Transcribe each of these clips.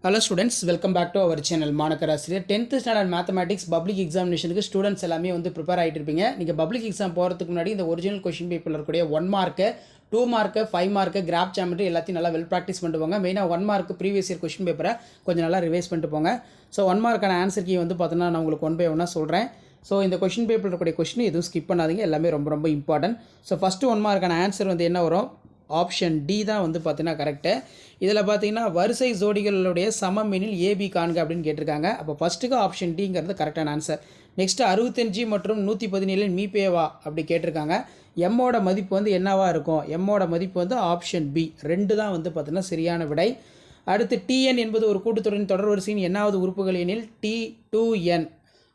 Hello students, welcome back to our channel மாணக்கர் ஆசிரியர். 10th standard mathematics public எக்ஸாமினேஷனுக்கு students எல்லாமே ப்ரிப்பேர் ஆகிட்டு இருப்பீங்க. நீங்கள் பப்ளிக் எக்ஸாம் போகிறதுக்கு முன்னாடி இந்த ஒரிஜினல் கொஷின் பேப்பரில் இருக்கக்கூடிய 1 mark 2 mark 5 mark graph geometry எல்லாத்தையும் நல்லா வெல் ப்ராக்டிஸ் பண்ணிட்டு போங்க. மெயினாக 1 மார்க்கு ப்ரீவியஸ் இயர் கொஷின் பேப்பரை கொஞ்சம் நல்லா ரிவைஸ் பண்ணிட்டு போங்க. ஸோ 1 மார்க்கான ஆன்சர் கீ பார்த்தீங்கன்னா நான் உங்களுக்கு 1 by 1 சொல்கிறேன். ஸோ இந்த கொஷின் பேப்பரில் இருக்கக்கூடிய கொஷின் எதுவும் ஸ்கிப் பண்ணாதீங்க, எல்லாமே ரொம்ப ரொம்ப இம்பார்ட்டன்ட். ஸோ ஃபஸ்ட்டு 1 மார்க்கான ஆன்சர் என்ன வரும்? ஆப்ஷன் டி தான் பார்த்தீங்கன்னா கரெக்டு. இதில் பார்த்தீங்கன்னா வரிசை ஜோடிகளுடைய சமமெனில் ஏபி காண்க அப்படின்னு கேட்டிருக்காங்க. அப்போ ஃபஸ்ட்டுக்கு ஆப்ஷன் டிங்கிறது கரெக்டான ஆன்சர். நெக்ஸ்ட்டு 65 மற்றும் 117 மீபேவா அப்படி கேட்டிருக்காங்க. எம்மோட மதிப்பு என்னவா இருக்கும்? எம்மோட மதிப்பு ஆப்ஷன் பி 2 தான் பார்த்தீங்கன்னா சரியான விடை. அடுத்து டிஎன் என்பது ஒரு கூட்டுத்தொடரின் தொடர்வரிசையின் என்னாவது உறுப்புகள் எனில் T2n,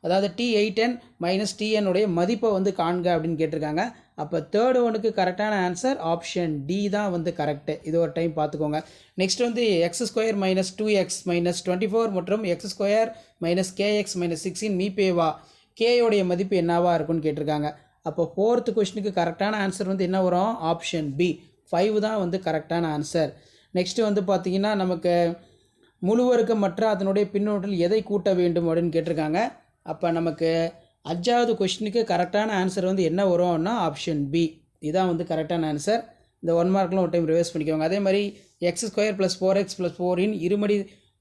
அதாவது T8n மைனஸ் டிஎன் உடைய மதிப்பை காண்க அப்படின்னு கேட்டிருக்காங்க. அப்போ தேர்டு ஒனுக்கு கரெக்டான ஆன்சர் ஆப்ஷன் டி தான் கரெக்டு. இது ஒரு டைம் பார்த்துக்கோங்க. Next x² minus 2x minus 24 மற்றும் x² மைனஸ் kx மைனஸ் 16 மீபேவா கேயோடைய மதிப்பு என்னவா இருக்குன்னு கேட்டிருக்காங்க. அப்போ ஃபோர்த்து கொஸ்டினுக்கு கரெக்டான ஆன்சர் என்ன வரும்? ஆப்ஷன் பி 5 தான் கரெக்டான ஆன்சர். நெக்ஸ்ட்டு பார்த்தீங்கன்னா நமக்கு முழுவர்க்கம் மற்ற அதனுடைய பின்னோட்டில் எதை கூட்ட வேண்டும் அப்படின்னு கேட்டிருக்காங்க. அப்போ நமக்கு 5வது கொஸ்டினுக்கு கரெக்டான ஆன்சர் என்ன வரும்னா ஆப்ஷன் பி இதான் கரெக்டான ஆன்சர். இந்த 1 மார்க்லாம் ஒரு டைம் ரிவைஸ் பண்ணிக்கோங்க. அதே மாதிரி x² + 4x + 4 இருமடி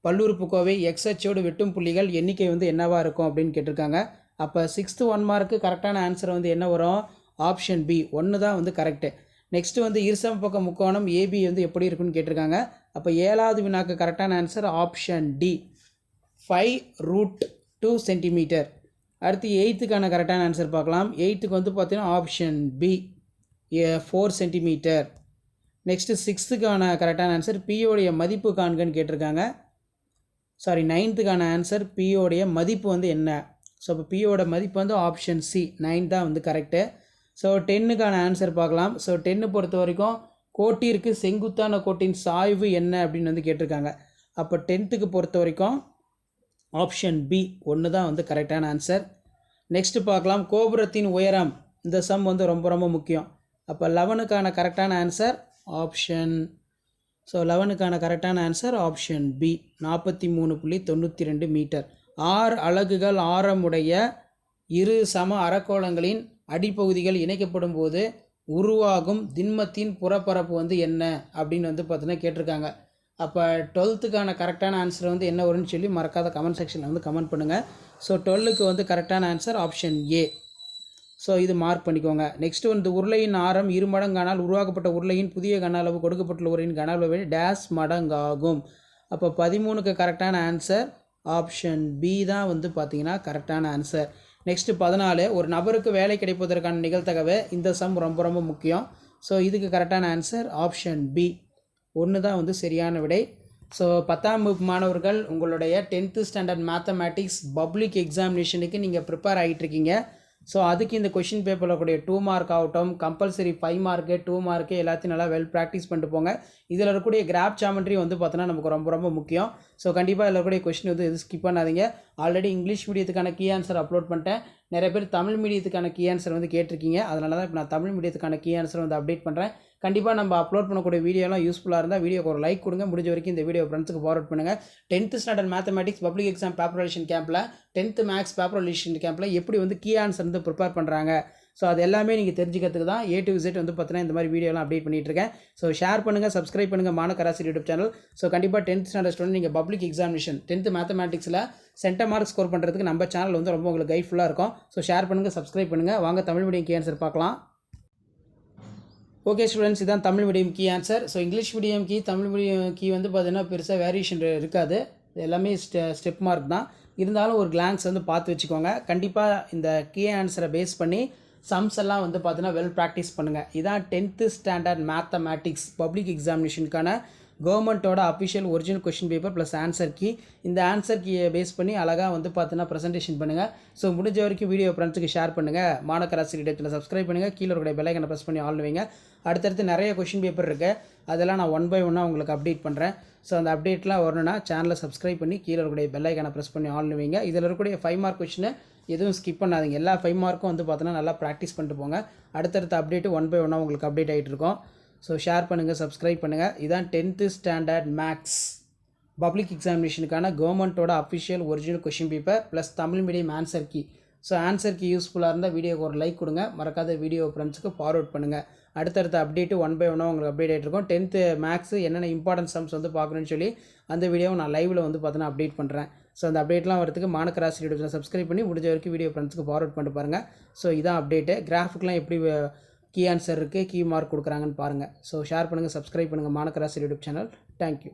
பல்லுறுப்புக்கோவை xஹோடு வெட்டும் புள்ளிகள் எண்ணிக்கை என்னவா இருக்கும் அப்படின்னு கேட்டிருக்காங்க. அப்போ 6th 1 மார்க்கு கரெக்டான ஆன்சர் என்ன வரும்? ஆப்ஷன் பி 1 தான் கரெக்டு. நெக்ஸ்ட்டு இருசம பக்க முக்கோணம் ஏபி எப்படி இருக்குன்னு கேட்டிருக்காங்க. அப்போ 7வது வினாக்கு கரெக்டான ஆன்சர் ஆப்ஷன் டி 5√2 சென்டிமீட்டர். அடுத்து 8த்துக்கான கரெக்டான ஆன்சர் பார்க்கலாம். 8த்துக்கு பார்த்தீங்கன்னா ஆப்ஷன் பி 4 சென்டிமீட்டர். நெக்ஸ்ட்டு 6த்துக்கான கரெக்டான ஆன்சர் பியோடைய மதிப்பு காண்கன்னு கேட்டிருக்காங்க. 9த்துக்கான ஆன்சர் பியோடைய மதிப்பு என்ன? ஸோ இப்போ பியோட மதிப்பு ஆப்ஷன் சி 9 தான் கரெக்டு. ஸோ 10க்கான ஆன்சர் பார்க்கலாம். ஸோ 10 பொறுத்த வரைக்கும் கோட்டிற்கு செங்குத்தான கோட்டின் சாய்வு என்ன அப்படின்னு கேட்டிருக்காங்க. அப்போ 10த்துக்கு பொறுத்த வரைக்கும் ஆப்ஷன் பி 1 தான் கரெக்டான ஆன்சர். நெக்ஸ்ட்டு பார்க்கலாம் கோபுரத்தின் உயரம். இந்த சம் ரொம்ப ரொம்ப முக்கியம். அப்போ 11க்கான கரெக்டான ஆன்சர் ஆப்ஷன் 11க்கான கரெக்டான ஆன்சர் ஆப்ஷன் பி 43.92 மீட்டர். 6 அலகுகள் ஆரமுடைய இரு சம அரைக்கோளங்களின் அடிப்பகுதிகள் இணைக்கப்படும் போது உருவாகும் திண்மத்தின் புறப்பரப்பு என்ன அப்படின்னு பார்த்தீங்கன்னா கேட்டிருக்காங்க. அப்போ 12த்துக்கான கரெக்டான ஆன்சர் என்ன வரும்னு சொல்லி மறக்காத கமெண்ட் செக்ஷனில் கமெண்ட் பண்ணுங்கள். ஸோ 12க்கு கரெக்டான ஆன்சர் ஆப்ஷன் ஏ. ஸோ இது மார்க் பண்ணிக்கோங்க. நெக்ஸ்ட்டு உருளையின் ஆரம் 2 மடங்கானால் உருவாக்கப்பட்ட உருளையின் புதிய கன அளவு கொடுக்கப்பட்டுள்ள உருளையின் கன அளவு டேஸ் மடங்காகும். அப்போ 13க்கு கரெக்டான ஆன்சர் ஆப்ஷன் பி தான் பார்த்தீங்கன்னா கரெக்டான ஆன்சர். நெக்ஸ்ட்டு 14 ஒரு நபருக்கு வேலை கிடைப்பதற்கான நிகழ்தகவு. இந்த சம் ரொம்ப ரொம்ப முக்கியம். ஸோ இதுக்கு கரெக்டான ஆன்சர் ஆப்ஷன் பி 1 தான் சரியான விடை. ஸோ 10ஆம் வகுப்பு மாணவர்கள் உங்களுடைய 10th ஸ்டாண்டர்ட் மேத்தமேட்டிக்ஸ் பப்ளிக் எக்ஸாமினேஷனுக்கு நீங்கள் ப்ரிப்பேர் ஆகிட்டுருக்கீங்க. ஸோ அதுக்கு இந்த கொஷின் பேப்பரில் கூடிய 2 மார்க் ஆகட்டும், கம்பல்சரி 5 மார்க்கு 2 மார்க்கு எல்லாத்தையும் நல்லா வெல் ப்ராக்டிஸ் பண்ணிட்டு போங்க. இதில் இருக்கக்கூடிய கிராஃப் ஜாமெட்ரி பார்த்தோன்னா நமக்கு ரொம்ப ரொம்ப முக்கியம். ஸோ கண்டிப்பாக இதில் இருக்கக்கூடிய கொஷின் எதுவும் ஸ்கிப் பண்ணாதீங்க. ஆல்ரெடி இங்கிலீஷ் மீடியத்துக்கான கீ ஆன்சர் அப்லோட் பண்ணிட்டேன். நிறைய பேர் தமிழ் மீடியத்துக்கான கீ ஆன்சர் கேட்டிருக்கீங்க. அதனால தான் இப்போ நான் தமிழ் மீடியத்துக்கான கீ ஆன்சர் அப்டேட் பண்ணுறேன். கண்டிப்பாக நம்ம அப்லோட் பண்ணக்கூடிய வீடியோலாம் யூஸ்ஃபுல்லாக இருந்தால் வீடியோக்கு ஒரு லைக் கொடுங்க. முடிஞ்ச வரைக்கும் இந்த வீடியோ ஃப்ரெண்ட்ஸுக்கு ஃபார்வர்ட் பண்ணுங்கள். 10th standard mathematics public exam paper ரிலேஷன் கேம்பில் 10th மேக்ஸ் பேப்பர் ரிலேஷன் கேம்பில் எப்படி கீ ஆன்சர் ப்ரிப்பேர் பண்ணுறாங்க. ஸோ அது எல்லாமே நீங்கள் தெரிஞ்சுக்கிறதுக்கு தான் A to Z பார்த்தீங்கன்னா இந்த மாதிரி வீடியோலாம் அப்டேட் பண்ணிட்டு இருக்கேன். ஸோ ஷேர் பண்ணுங்கள், சப்ஸ்கிரைப் பண்ணுங்கள் மாணக்கர் ஆசிரியர் யூடியூப் சேனல். ஸோ கண்டிப்பாக 10th ஸ்டாண்டர்ட் ஸ்டூடெண்ட் நீங்கள் பப்ளிக் எக்ஸாமினேஷன் 10th மேத்தமேட்டிக்ஸில் சென்டர் மார்க் ஸ்கோர் பண்ணுறதுக்கு நம்ம சேனல் ரொம்ப உங்களுக்கு கைட்ஃபுல்லாக இருக்கும். ஸோ ஷேர் பண்ணுங்கள், சப்ஸ்கிரைப் பண்ணுங்கள். வாங்க தமிழ் மீடியம் கீ ஆன்சர் பார்க்கலாம். ஓகே ஸ்டூடெண்ட்ஸ், இதுதான் Tamil medium key answer. So English medium key Tamil medium key பார்த்தீங்கன்னா பெருசாக வேரியேஷன் இருக்காது. எல்லாமே ஸ்டெப் மார்க் தான். இருந்தாலும் ஒரு கிளான்ஸ் பார்த்து வச்சுக்கோங்க. கண்டிப்பாக இந்த கீ ஆன்சரை பேஸ் பண்ணி சம்ஸ் எல்லாம் பார்த்தீங்கன்னா வெல் ப்ராக்டிஸ் பண்ணுங்கள். இதான் 10th ஸ்டாண்டர்ட் மேத்தமேட்டிக்ஸ் பப்ளிக் எக்ஸாமினேஷனுக்கான கவர்மெண்ட்டோட official original question paper plus answer key. இந்த ஆன்சர் கீயை பேஸ் பண்ணி அழகாக பார்த்தீங்கன்னா ப்ரெசென்டேஷன் பண்ணுங்கள். ஸோ முடிஞ்ச வரைக்கும் வீடியோ ஃப்ரெண்ட்ஸுக்கு ஷேர் பண்ணுங்கள். மாணக்கர் ஆசிரியர் இடத்துல சப்ஸ்கிரைப் பண்ணுங்கள். கீழே இருக்கிற பெல் ஐக்கனை ப்ரெஸ் பண்ணி ஆல் வைங்க. அடுத்தடுத்து நிறைய கொஷின் பேப்பர் இருக்குது. அதெல்லாம் நான் 1 by 1 உங்களுக்கு அப்டேட் பண்ணுறேன். ஸோ அந்த அப்டேட்லாம் வரணும்னா சேனலை சப்ஸ்கிரைப் பண்ணி கீழே இருக்கக்கூடிய பெல் ஐக்கனை ப்ரெஸ் பண்ணி ஆல் வைங்க. இதில் இருக்கக்கூடிய 5 மார்க் கொஷின் எதுவும் ஸ்கிப் பண்ணாதீங்க. எல்லா 5 மார்க்கும் பார்த்தீங்கன்னா நல்லா ப்ராக்டிஸ் பண்ணிட்டு போங்க. அடுத்தடுத்த அப்டேட்டு 1 by 1 உங்களுக்கு அப்டேட் ஆகிட்டு இருக்கும். ஸோ ஷேர் பண்ணுங்கள், சப்ஸ்கிரைப் பண்ணுங்கள். இதுதான் 10th ஸ்டாண்டர்ட் மேக்ஸ் பப்ளிக் எக்ஸாமினேஷனுக்கான கவர்மெண்ட்டோட official original question paper plus Tamil medium answer key. So answer key யூஸ்ஃபுல்லாக இருந்தால் வீடியோக்கு ஒரு லைக் கொடுங்க, மறக்காத வீடியோ ஃப்ரெண்ட்ஸுக்கு ஃபார்வர்ட் பண்ணுங்கள். அடுத்தடுத்த அப்டேட்டு 1 by 1 உங்களுக்கு அப்டேட் ஆகிட்டு இருக்கும். 10th மேக்ஸ் என்னென்ன இம்பார்ட்டன்ட் சம்ஸ் வந்து பார்க்கணுன்னு சொல்லி அந்த வீடியோவை நான் லைவில் வந்து பார்த்தீங்கன்னா அப்டேட் பண்ணுறேன். ஸோ அந்த அப்டேட்லாம் வரதுக்கு மாணக்கராசி யூடியூப் சப்ஸ்கிரைப் பண்ணி முடிஞ்ச வரைக்கும் வீடியோ ஃப்ரெண்ட்ஸுக்கு ஃபார்வர்ட் பண்ணிட்டு பாருங்கள். ஸோ இதான் அப்டேட்டு. கிராஃபிக்லாம் எப்படி கீ ஆன்சர் இருக்குது, கீ மார்க் கொடுக்குறாங்கன்னு பாருங்கள். ஸோ ஷேர் பண்ணுங்கள், சப்ஸ்கிரைப் பண்ணுங்கள் மாணக்கராசி யூடியூப் சேனல். தேங்க்யூ.